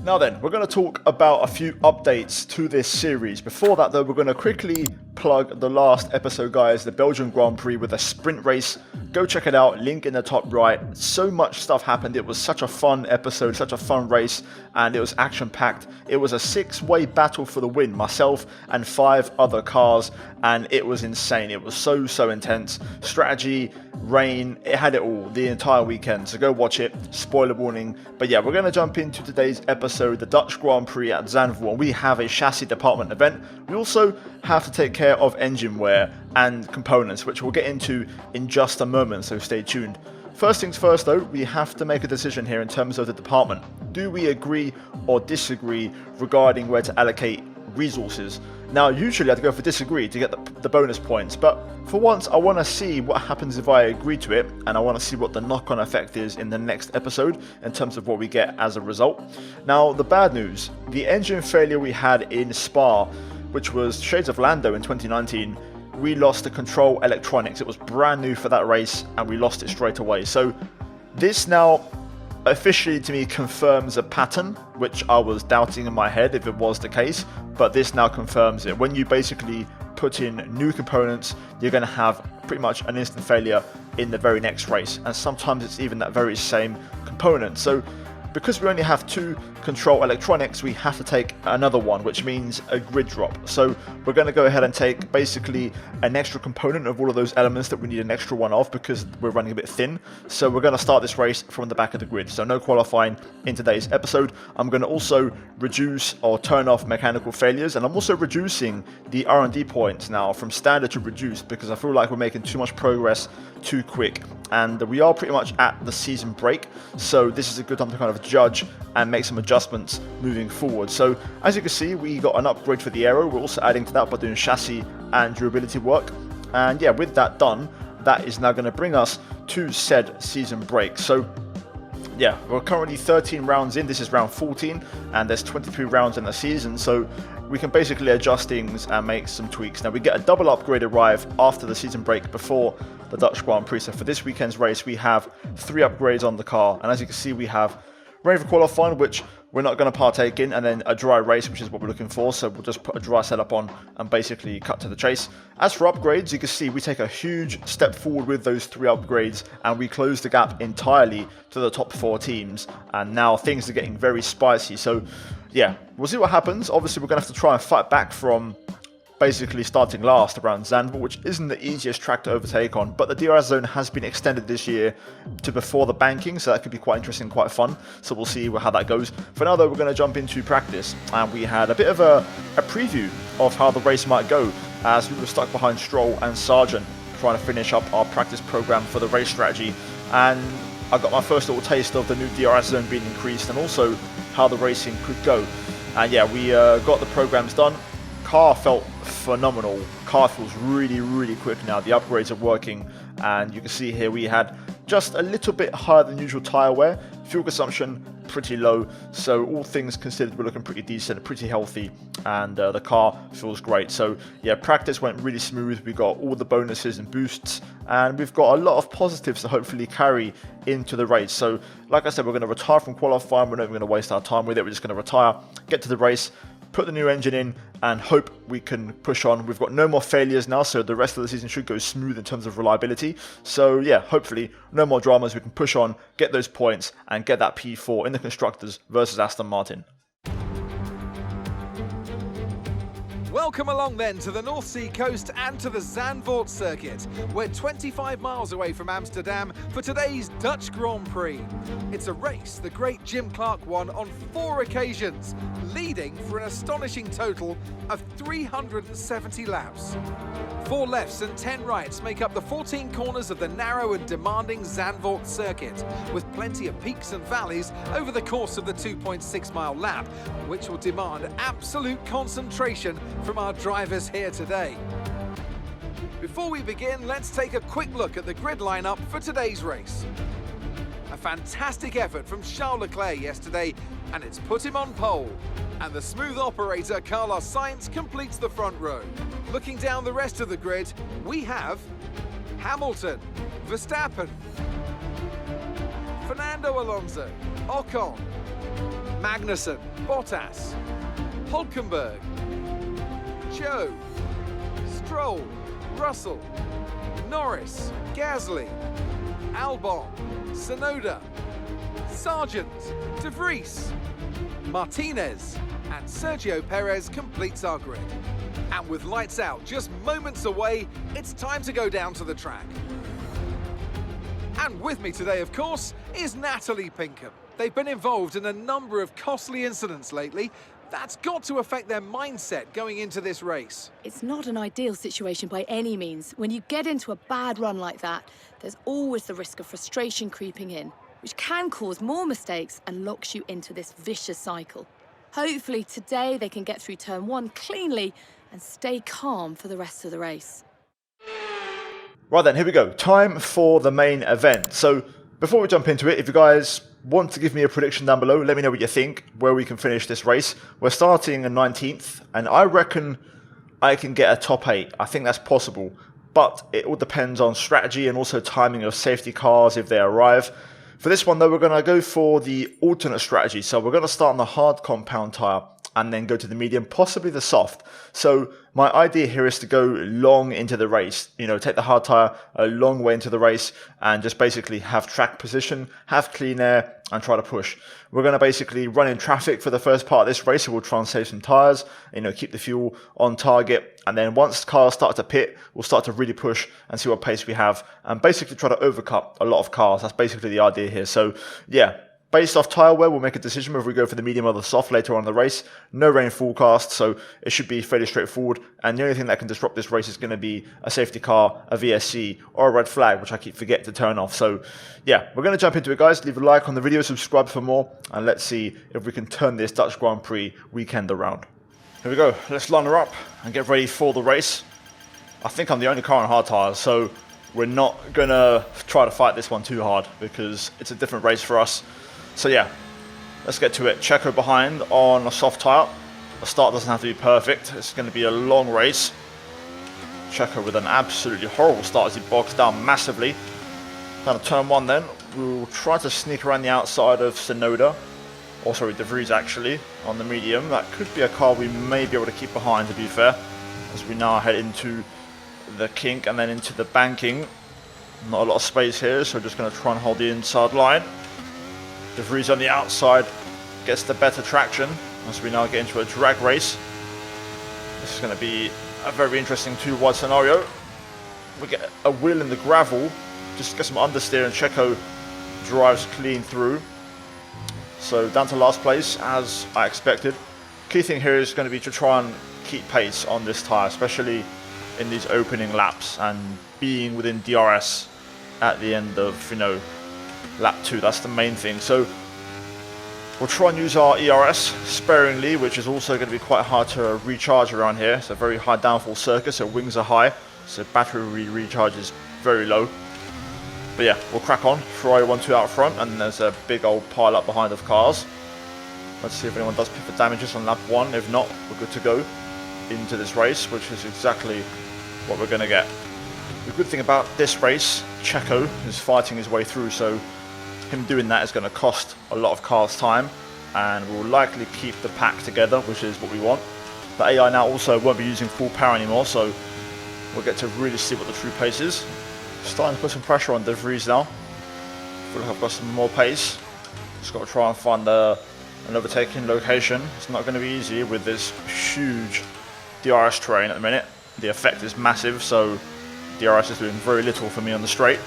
Now then, we're going to talk about a few updates to this series. Before that though, we're going to quickly plug the last episode, guys, the Belgian Grand Prix with a sprint race. Go check it out, link in the top right. So much stuff happened. It was such a fun episode, such a fun race, and it was action-packed. It was a 6-way battle for the win, myself and 5 other cars, and it was insane. It was so intense. Strategy, rain, it had it all the entire weekend, so go watch it. Spoiler warning. But yeah, we're going to jump into today's episode, the Dutch Grand Prix at Zandvoort. We have a chassis department event. We also have to take care of engine wear and components, which we'll get into in just a moment, so stay tuned. First things first though, we have to make a decision here in terms of the department. Do we agree or disagree regarding where to allocate resources? Now, usually I'd go for disagree to get the bonus points, but for once I want to see what happens if I agree to it, and I want to see what the knock-on effect is in the next episode in terms of what we get as a result. Now, the bad news, the engine failure we had in Spa, which was Shades of Lando in 2019, we lost the control electronics. It was brand new for that race and we lost it straight away. So this now officially to me confirms a pattern, which I was doubting in my head if it was the case, but this now confirms it. When you basically put in new components, you're going to have pretty much an instant failure in the very next race, and sometimes it's even that very same component. So because we only have 2 control electronics, we have to take another one, which means a grid drop. So we're going to go ahead and take basically an extra component of all of those elements that we need an extra one of because we're running a bit thin. So we're going to start this race from the back of the grid. So no qualifying in today's episode. I'm going to also reduce or turn off mechanical failures, and I'm also reducing the R&D points now from standard to reduced because I feel like we're making too much progress too quick. And we are pretty much at the season break, so this is a good time to kind of judge and make some adjustments moving forward. So as you can see, we got an upgrade for the aero. We're also adding to that by doing chassis and durability work. And yeah, with that done, that is now going to bring us to said season break. So yeah, we're currently 13 rounds in. This is round 14, and there's 23 rounds in the season, so we can basically adjust things and make some tweaks. Now, we get a double upgrade arrive after the season break before the Dutch Grand Prix. So for this weekend's race, we have 3 upgrades on the car, and as you can see, we have ready for qualifying, which we're not going to partake in, and then a dry race, which is what we're looking for. So we'll just put a dry setup on and basically cut to the chase. As for upgrades, you can see we take a huge step forward with those 3 upgrades, and we close the gap entirely to the top 4 teams. And now things are getting very spicy. So yeah, we'll see what happens. Obviously, we're going to have to try and fight back from basically starting last around Zandvoort, which isn't the easiest track to overtake on, but the DRS zone has been extended this year to before the banking, so that could be quite interesting, quite fun. So we'll see how that goes. For now though, we're going to jump into practice, and we had a bit of a preview of how the race might go as we were stuck behind Stroll and Sargent trying to finish up our practice program for the race strategy. And I got my first little taste of the new DRS zone being increased and also how the racing could go. And yeah, we got the programs done. Car felt phenomenal. Car feels really quick now. The upgrades are working, and you can see here we had just a little bit higher than usual tyre wear. Fuel consumption pretty low, so all things considered we're looking pretty decent, pretty healthy, and the car feels great. So yeah, practice went really smooth. We got all the bonuses and boosts, and we've got a lot of positives to hopefully carry into the race. So like I said, we're going to retire from qualifying. We're not even going to waste our time with it. We're just going to retire, get to the race, put the new engine in, and hope we can push on. We've got no more failures now, so the rest of the season should go smooth in terms of reliability. So yeah, hopefully no more dramas. We can push on, get those points, and get that P4 in the Constructors versus Aston Martin. Welcome along then to the North Sea coast and to the Zandvoort circuit. We're 25 miles away from Amsterdam for today's Dutch Grand Prix. It's a race the great Jim Clark won on 4 occasions, leading for an astonishing total of 370 laps. 4 lefts and 10 rights make up the 14 corners of the narrow and demanding Zandvoort circuit, with plenty of peaks and valleys over the course of the 2.6 mile lap, which will demand absolute concentration from our drivers here today. Before we begin, let's take a quick look at the grid lineup for today's race. A fantastic effort from Charles Leclerc yesterday, and it's put him on pole. And the smooth operator Carlos Sainz completes the front row. Looking down the rest of the grid, we have Hamilton, Verstappen, Fernando Alonso, Ocon, Magnussen, Bottas, Hulkenberg, Joe, Stroll, Russell, Norris, Gasly, Albon, Tsunoda, Sargent, De Vries, Martinez, and Sergio Perez completes our grid. And with lights out just moments away, it's time to go down to the track. And with me today, of course, is Natalie Pinkham. They've been involved in a number of costly incidents lately. That's got to affect their mindset going into this race. It's not an ideal situation by any means. When you get into a bad run like that, there's always the risk of frustration creeping in, which can cause more mistakes and locks you into this vicious cycle. Hopefully today they can get through turn 1 cleanly and stay calm for the rest of the race. Right then, here we go. Time for the main event. So before we jump into it, if you guys want to give me a prediction down below, let me know what you think, where we can finish this race. We're starting in 19th, and I reckon I can get a top 8. I think that's possible, but it all depends on strategy and also timing of safety cars if they arrive. For this one though, we're going to go for the alternate strategy. So we're going to start on the hard compound tyre and then go to the medium, possibly the soft. So my idea here is to go long into the race, you know, take the hard tyre a long way into the race and just basically have track position, have clean air and try to push. We're going to basically run in traffic for the first part of this race, so we'll try and save some tyres, you know, keep the fuel on target. And then once cars start to pit, we'll start to really push and see what pace we have and basically try to overcut a lot of cars. That's basically the idea here. So yeah. Based off tyre wear, we'll make a decision whether we go for the medium or the soft later on in the race. No rain forecast, so it should be fairly straightforward. And the only thing that can disrupt this race is going to be a safety car, a VSC, or a red flag, which I keep forgetting to turn off. So yeah, we're going to jump into it, guys. Leave a like on the video, subscribe for more, and let's see if we can turn this Dutch Grand Prix weekend around. Here we go. Let's line her up and get ready for the race. I think I'm the only car on hard tyres, so we're not going to try to fight this one too hard because it's a different race for us. So yeah, let's get to it. Checo behind on a soft tyre. The start doesn't have to be perfect. It's going to be a long race. Checo with an absolutely horrible start as he bogs down massively. Down to turn 1 then. We'll try to sneak around the outside of Tsunoda. Or sorry, De Vries actually, on the medium. That could be a car we may be able to keep behind, to be fair. As we now head into the kink and then into the banking. Not a lot of space here, so just going to try and hold the inside line. De Vries on the outside gets the better traction as we now get into a drag race. This is going to be a very interesting 2-wide scenario. We get a wheel in the gravel, just get some understeer and Checo drives clean through. So down to last place as I expected. Key thing here is going to be to try and keep pace on this tyre, especially in these opening laps and being within DRS at the end of, you know, lap 2, that's the main thing. So we'll try and use our ERS sparingly, which is also going to be quite hard to recharge around here. It's a very high downforce circuit, so wings are high, so battery recharge is very low. But yeah, we'll crack on. Ferrari 1-2 out front, and there's a big old pile up behind of cars. Let's see if anyone does pick for damages on lap 1. If not, we're good to go into this race, which is exactly what we're going to get. The good thing about this race, Checo is fighting his way through, so him doing that is going to cost a lot of cars time, and we'll likely keep the pack together, which is what we want. The AI now also won't be using full power anymore, so we'll get to really see what the true pace is. Starting to put some pressure on De Vries now. I feel like I've got some more pace. Just got to try and find an overtaking location. It's not going to be easy with this huge DRS terrain at the minute. The effect is massive, so DRS is doing very little for me on the straight.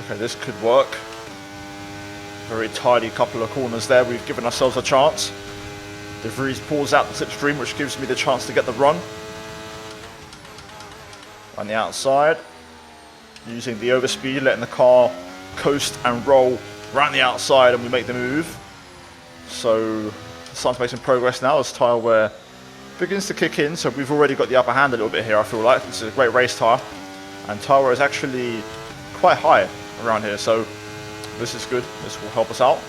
Okay, this could work. Very tidy couple of corners there. We've given ourselves a chance. De Vries pulls out the slipstream, which gives me the chance to get the run. On the outside, using the overspeed, letting the car coast and roll around the outside, and we make the move. So starting to make some progress now as tyre wear begins to kick in. So we've already got the upper hand a little bit here, I feel like. This is a great race tyre, and tyre wear is actually quite high around here, so this is good. This will help us out.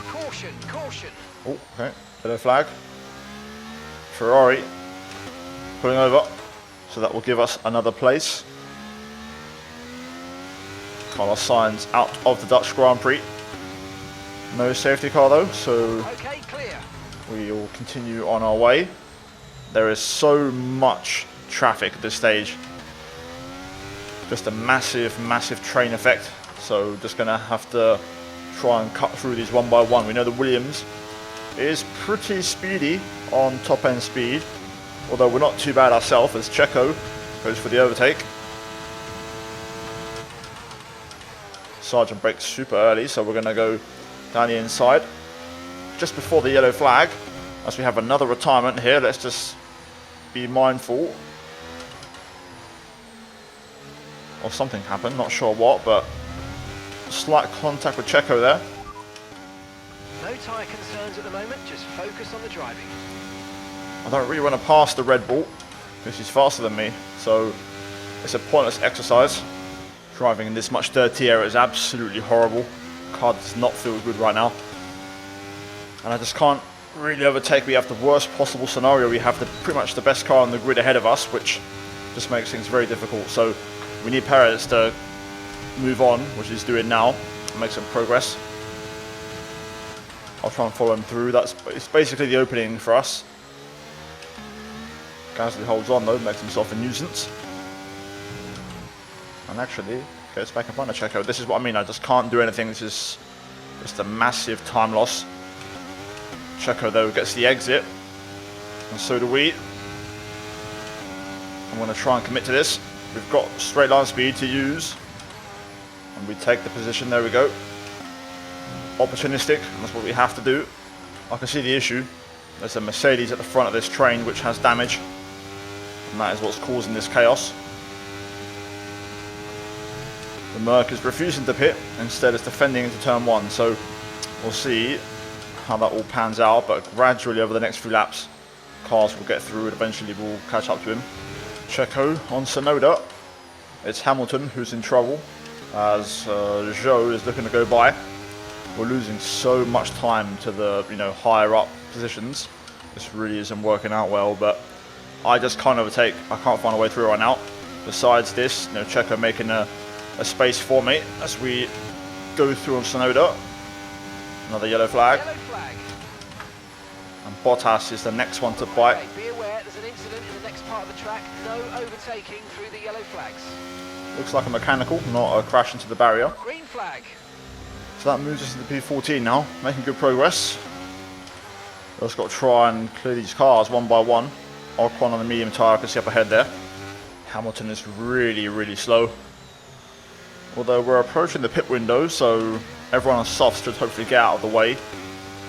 Caution, caution. Oh, okay. Yellow flag. Ferrari pulling over. So that will give us another place. Carlos Sainz out of the Dutch Grand Prix. No safety car though, so Okay, clear. we will continue on our way. There is so much traffic at this stage. Just a massive, massive train effect. So just gonna have to try and cut through these one by one. We know the Williams is pretty speedy on top end speed, although we're not too bad ourselves as Checo goes for the overtake. Sargent brakes super early, so we're gonna go down the inside just before the yellow flag. As we have another retirement here, let's just be mindful of something happened, not sure what, but slight contact with Checo there. No tyre concerns at the moment, just focus on the driving. I don't really want to pass the Red Bull because he's faster than me, so it's a pointless exercise. Driving in this much dirty air is absolutely horrible. The car does not feel good right now. And I just can't really overtake. We have the worst possible scenario. We have pretty much the best car on the grid ahead of us, which just makes things very difficult. So we need Perez to move on, which he's doing now, and make some progress. I'll try and follow him through. It's basically the opening for us. Gasly holds on though, makes himself a nuisance. And actually gets back in front of Checo. This is what I mean, I just can't do anything. This is just a massive time loss. Checo though gets the exit, and so do we. I'm going to try and commit to this. We've got straight line speed to use, and we take the position. There we go. Opportunistic, that's what we have to do. I can see the issue. There's a Mercedes at the front of this train which has damage, and that is what's causing this chaos. The Merc is refusing to pit, instead it's defending into turn 1, so we'll see how that all pans out, but gradually over the next few laps cars will get through and eventually we'll catch up to him. Checo on Sonoda. It's Hamilton who's in trouble as Zhou is looking to go by. We're losing so much time to the higher up positions. This really isn't working out well, but I just can't overtake. I can't find a way through right now. Besides this, Checo making a space for me as we go through on Sonoda. Another yellow flag. Yellow flag. And Bottas is the next one to bite. Okay, be aware there's an incident in the next part of the track. No overtaking through the yellow flags. Looks like a mechanical, not a crash into the barrier. Green flag. So that moves us into P14 now, making good progress. We've just got to try and clear these cars one by one. Ocon on the medium tyre, I can see up ahead there. Hamilton is really, really slow. Although we're approaching the pit window, so everyone on softs should hopefully get out of the way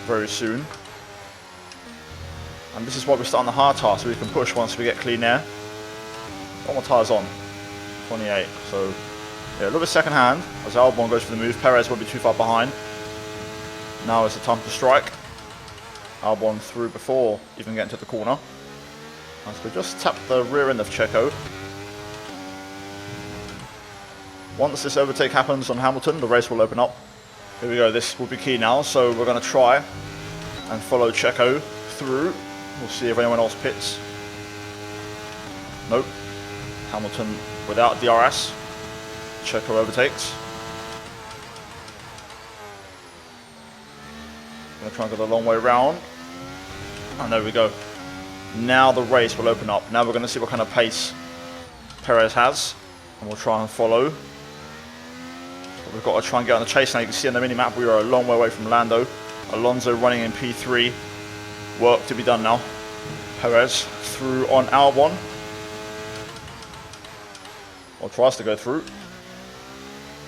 very soon. And this is why we start on the hard tyre, so we can push once we get clean air. What more tyres on? 28, so yeah, a little bit second hand as Albon goes for the move. Perez won't be too far behind. Now is the time to strike. Albon through before even getting to the corner. As we just tap the rear end of Checo. Once this overtake happens on Hamilton, the race will open up. Here we go, this will be key now, so we're going to try and follow Checo through. We'll see if anyone else pits. Nope. Hamilton without DRS. Checo overtakes. Going to try and go the long way round. And there we go. Now the race will open up. Now we're going to see what kind of pace Perez has. And we'll try and follow. But we've got to try and get on the chase now. You can see on the mini-map we are a long way away from Lando. Alonso running in P3. Work to be done now. Perez through on Albon. Or tries to go through.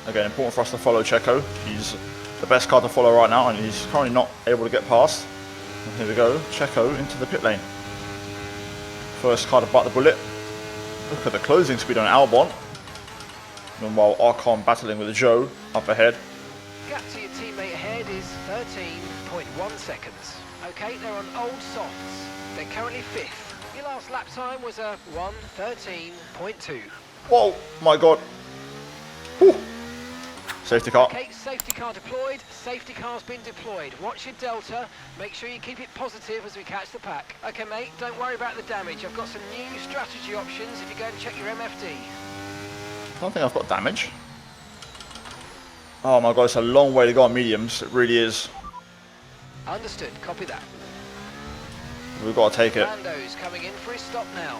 Again, important for us to follow Checo. He's the best car to follow right now, and he's currently not able to get past. And here we go, Checo into the pit lane. First car to bite the bullet. Look at the closing speed on Albon. Meanwhile, Ocon battling with Zhou up ahead. Gap to your teammate ahead is 13.1 seconds. Okay, they're on old softs. They're currently 5th. Your last lap time was a 1:13.2. Whoa, my God. Whew. Safety car. Okay, safety car deployed. Safety car's been deployed. Watch your delta. Make sure you keep it positive as we catch the pack. Okay, mate, don't worry about the damage. I've got some new strategy options if you go and check your MFD. I don't think I've got damage. Oh my God, it's a long way to go on mediums. It really is. Understood, copy that. We've got to take it. Lando's coming in for his stop now.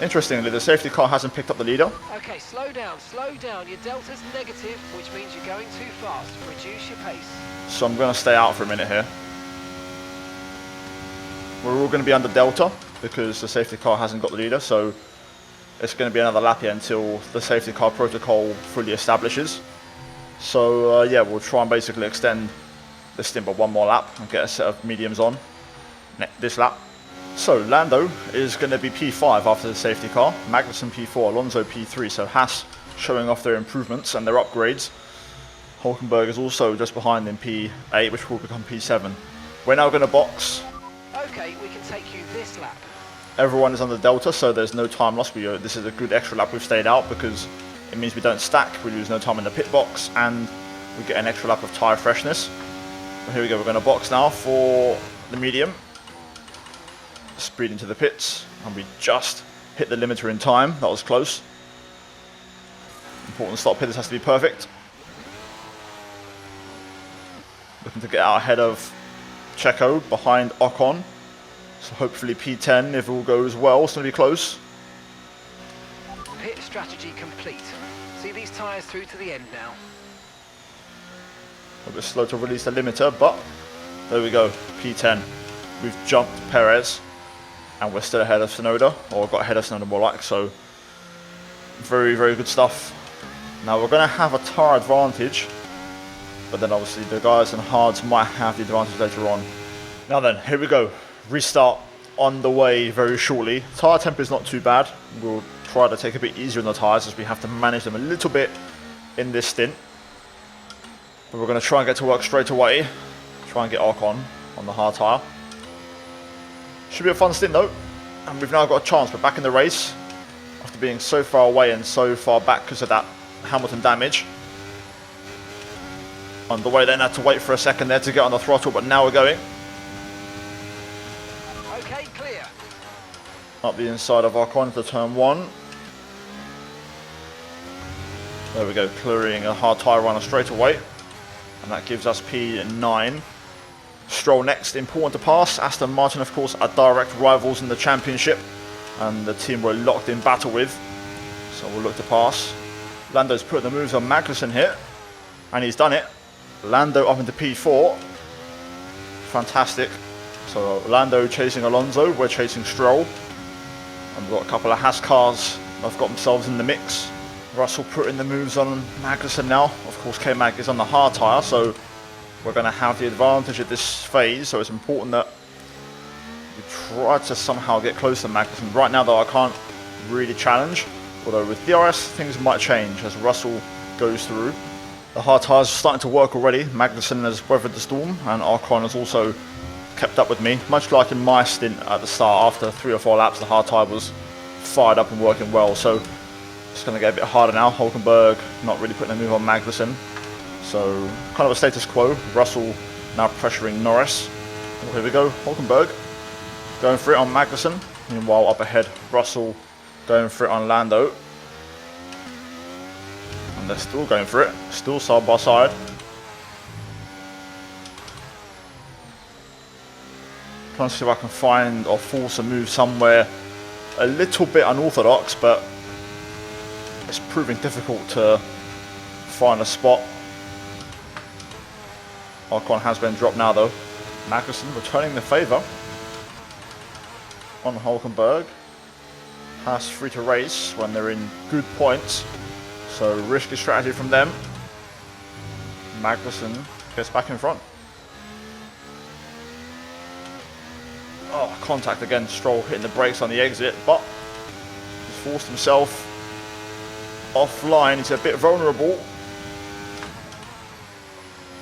Interestingly, the safety car hasn't picked up the leader. Okay, slow down, slow down. Your delta's negative, which means you're going too fast. Reduce your pace. So I'm going to stay out for a minute here. We're all going to be under delta because the safety car hasn't got the leader, so it's going to be another lap here until the safety car protocol fully establishes. So yeah, we'll try and basically extend the stint by one more lap and get a set of mediums on this lap. So Lando is going to be P5 after the safety car, Magnussen P4, Alonso P3, so Haas showing off their improvements and their upgrades. Hulkenberg is also just behind in P8, which will become P7. We're now going to box. Okay, we can take you this lap. Everyone is under delta, so there's no time lost. This is a good extra lap we've stayed out because it means we don't stack, we lose no time in the pit box, and we get an extra lap of tyre freshness. But here we go, we're going to box now for the medium. Speed into the pits, and we just hit the limiter in time. That was close. Important stop here, this has to be perfect. Looking to get out ahead of Checo, behind Ocon. So hopefully P10, if all goes well, it's going to be close. Pit strategy complete. See these tyres through to the end now. A bit slow to release the limiter, but there we go, P10. We've jumped Perez, and we're still ahead of Tsunoda, or got ahead of Tsunoda more like, so very, very good stuff. Now we're going to have a tyre advantage, but then obviously the guys in hards might have the advantage later on. Now then, here we go. Restart on the way very shortly. Tyre temp is not too bad. We'll try to take a bit easier on the tyres as we have to manage them a little bit in this stint. But we're going to try and get to work straight away. Try and get Ocon on the hard tyre. Should be a fun stint though. And we've now got a chance. We're back in the race after being so far away and so far back because of that Hamilton damage. On the way then, had to wait for a second there to get on the throttle, but now we're going. Okay, clear. Up the inside of Ocon to turn 1. There we go, clearing a hard tyre runner straight away. And that gives us P9. Stroll next, important to pass. Aston Martin, of course, are direct rivals in the championship. And the team we're locked in battle with. So we'll look to pass. Lando's put the moves on Magnussen here. And he's done it. Lando up into P4. Fantastic. So Lando chasing Alonso, we're chasing Stroll. And we've got a couple of Haas cars that have got themselves in the mix. Russell putting the moves on Magnussen now. Of course, K-Mag is on the hard tyre, so we're going to have the advantage at this phase. So it's important that we try to somehow get close to Magnussen. Right now, though, I can't really challenge. Although with DRS, things might change as Russell goes through. The hard tyres are starting to work already. Magnussen has weathered the storm, and Ocon has also kept up with me. Much like in my stint at the start, after 3 or 4 laps, the hard tyre was fired up and working well. So it's going to get a bit harder now. Hulkenberg not really putting a move on Magnussen. So kind of a status quo. Russell now pressuring Norris. Oh, here we go. Hulkenberg going for it on Magnussen. Meanwhile, up ahead, Russell going for it on Lando. And they're still going for it. Still side by side. Trying to see if I can find or force a move somewhere a little bit unorthodox, but it's proving difficult to find a spot. Ocon has been dropped now though. Magnussen returning the favour on Hulkenberg. Haas free to race when they're in good points. So risky strategy from them. Magnussen gets back in front. Oh, contact again. Stroll hitting the brakes on the exit, but he's forced himself offline. He's a bit vulnerable.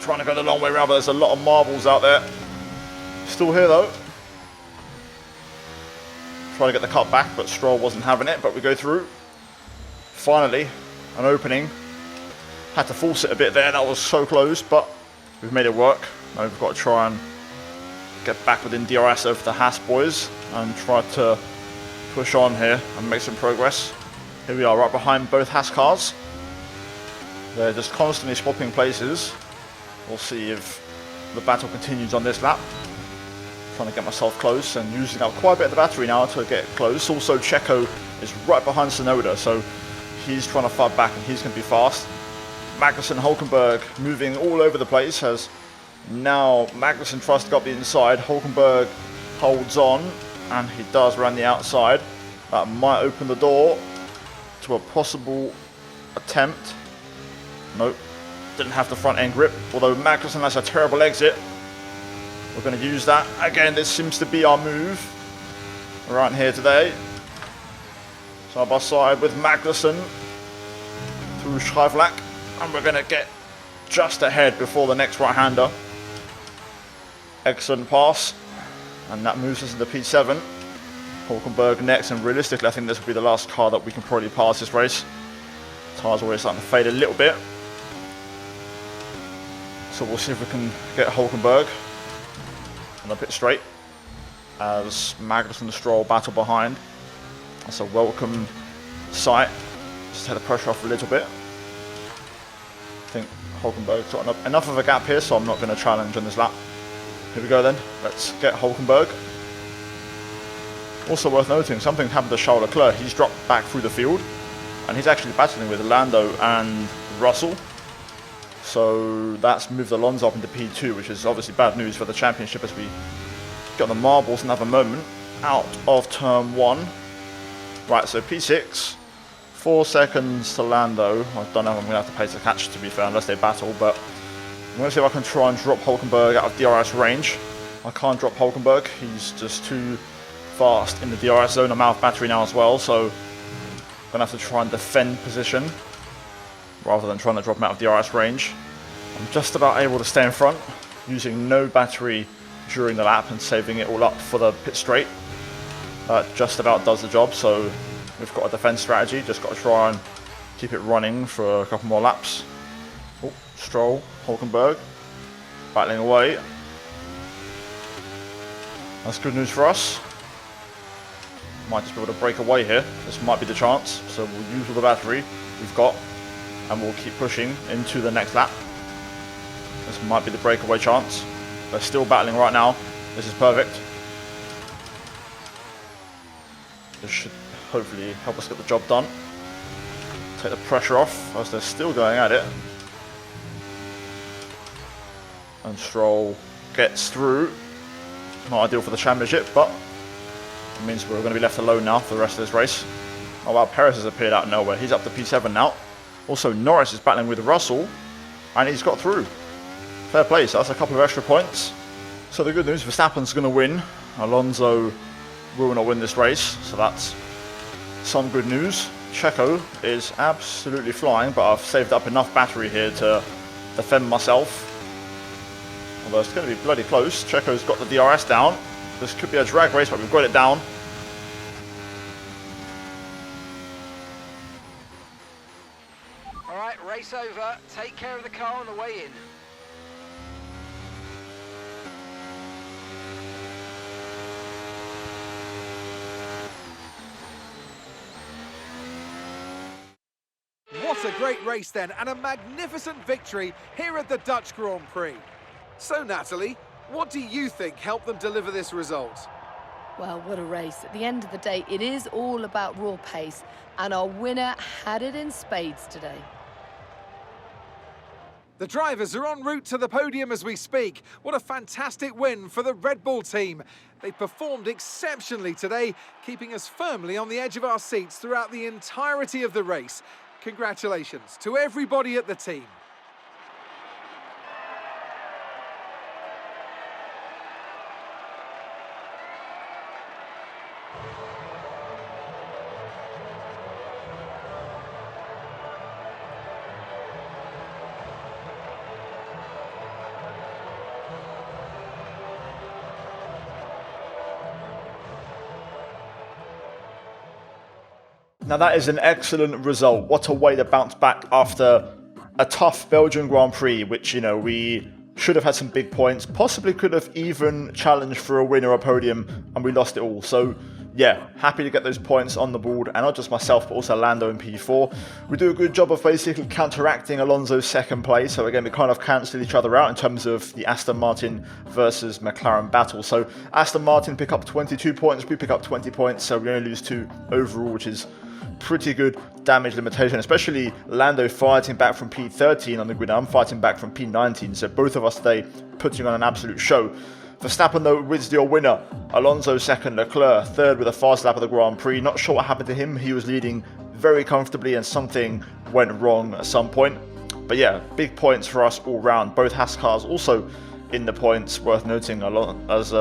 Trying to go the long way around, but there's a lot of marbles out there. Still here though. Trying to get the cut back, but Stroll wasn't having it, but we go through. Finally, an opening. Had to force it a bit there, that was so close, but we've made it work. Now we've got to try and get back within DRS over the Haas boys and try to push on here and make some progress. Here we are, right behind both Haas cars. They're just constantly swapping places. We'll see if the battle continues on this lap. Trying to get myself close and using up quite a bit of the battery now to get close. Also, Checo is right behind Tsunoda, so he's trying to fight back and he's going to be fast. Magnussen, Hulkenberg moving all over the place as now Magnussen tries to go up the inside. Hulkenberg holds on and he does around the outside. That might open the door to a possible attempt. Nope, didn't have the front end grip, although Magnussen has a terrible exit. We're going to use that. Again, this seems to be our move around here today. Side by side with Magnussen through Schreiflack, and we're going to get just ahead before the next right-hander. Excellent pass, and that moves us into P7. Hulkenberg next, and realistically I think this will be the last car that we can probably pass this race. Tyres already starting to fade a little bit. So we'll see if we can get Hulkenberg on the pit straight as Magnussen and Stroll battle behind. That's a welcome sight. Just take the pressure off a little bit. I think Hulkenberg's got enough of a gap here, so I'm not going to challenge on this lap. Here we go then. Let's get Hulkenberg. Also worth noting, something happened to Charles Leclerc. He's dropped back through the field and he's actually battling with Lando and Russell. So that's moved Alonso up into P2, which is obviously bad news for the championship as we get on the marbles and have a moment out of turn 1. Right, so P6, 4 seconds to Lando. I don't know if I'm going to have to pace the catch, to be fair, unless they battle, but I'm going to see if I can try and drop Hulkenberg out of DRS range. I can't drop Hulkenberg, he's just too fast in the DRS zone. I'm out of battery now as well, so I'm going to have to try and defend position rather than trying to drop him out of DRS range. I'm just about able to stay in front, using no battery during the lap and saving it all up for the pit straight. That just about does the job, so we've got a defense strategy, just got to try and keep it running for a couple more laps. Oh, Stroll, Hulkenberg, battling away. That's good news for us. Might just be able to break away here. This might be the chance, so we'll use all the battery we've got and we'll keep pushing into the next lap. This might be the breakaway chance. They're still battling right now. This is perfect. This should hopefully help us get the job done. Take the pressure off as they're still going at it. And Stroll gets through. Not ideal for the championship, but it means we're going to be left alone now for the rest of this race. Oh wow, Perez has appeared out of nowhere. He's up to P7 now. Also, Norris is battling with Russell, and he's got through. Fair play, so that's a couple of extra points. So the good news, Verstappen's going to win. Alonso will not win this race, so that's some good news. Checo is absolutely flying, but I've saved up enough battery here to defend myself. Although it's going to be bloody close. Checo's got the DRS down. This could be a drag race, but we've got it down. All right, race over. Take care of the car on the way in. What a great race then, and a magnificent victory here at the Dutch Grand Prix. So Natalie, what do you think helped them deliver this result? Well, what a race. At the end of the day, it is all about raw pace, and our winner had it in spades today. The drivers are en route to the podium as we speak. What a fantastic win for the Red Bull team. They performed exceptionally today, keeping us firmly on the edge of our seats throughout the entirety of the race. Congratulations to everybody at the team. Now that is an excellent result. What a way to bounce back after a tough Belgian Grand Prix, which, you know, we should have had some big points, possibly could have even challenged for a win or a podium, and we lost it all. So yeah, happy to get those points on the board, and not just myself, but also Lando in P4. We do a good job of basically counteracting Alonso's second place, so again, we kind of cancel each other out in terms of the Aston Martin versus McLaren battle. So Aston Martin pick up 22 points, we pick up 20 points, so we only lose 2 overall, which is pretty good damage limitation, especially Lando fighting back from P13 on the grid. I'm fighting back from P19, so both of us today putting on an absolute show. Verstappen, though, wins your winner. Alonso second, Leclerc third with a fast lap of the Grand Prix. Not sure what happened to him. He was leading very comfortably and something went wrong at some point. But yeah, big points for us all round. Both Haas cars also in the points, worth noting, as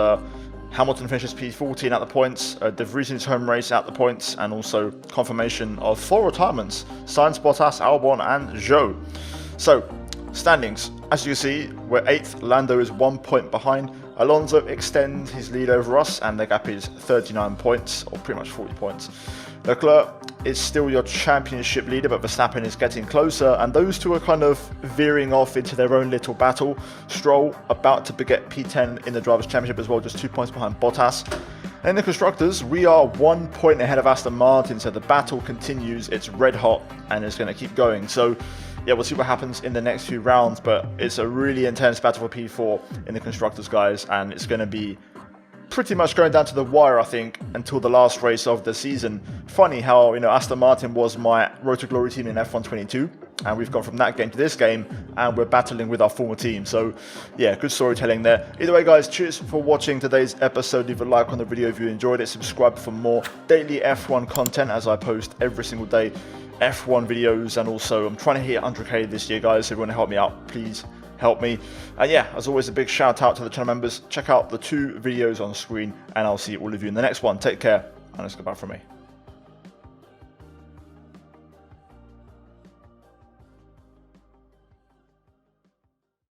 Hamilton finishes P14 at the points, De Vries in his home race at the points, and also confirmation of 4 retirements: Sainz, Bottas, Albon and Zhou. So, standings. As you can see, we're 8th, Lando is 1 point behind. Alonso extends his lead over us, and the gap is 39 points, or pretty much 40 points. Leclerc is still your championship leader, but Verstappen is getting closer, and those two are kind of veering off into their own little battle. Stroll about to get P10 in the Drivers' Championship as well, just 2 points behind Bottas. And in the Constructors, we are 1 point ahead of Aston Martin, so the battle continues. It's red hot, and it's going to keep going. So yeah, we'll see what happens in the next few rounds, but it's a really intense battle for P4 in the Constructors, guys, and it's going to be pretty much going down to the wire, I think, until the last race of the season. Funny how, Aston Martin was my Road to Glory team in F1 22, and we've gone from that game to this game, and we're battling with our former team. So yeah, good storytelling there. Either way, guys, cheers for watching today's episode. Leave a like on the video if you enjoyed it. Subscribe for more daily F1 content, as I post every single day F1 videos, and also I'm trying to hit 100k this year, guys, so if you want to help me out, please help me. And yeah, as always, a big shout out to the channel members. Check out the 2 videos on screen, and I'll see all of you in the next one. Take care, and it's goodbye from me.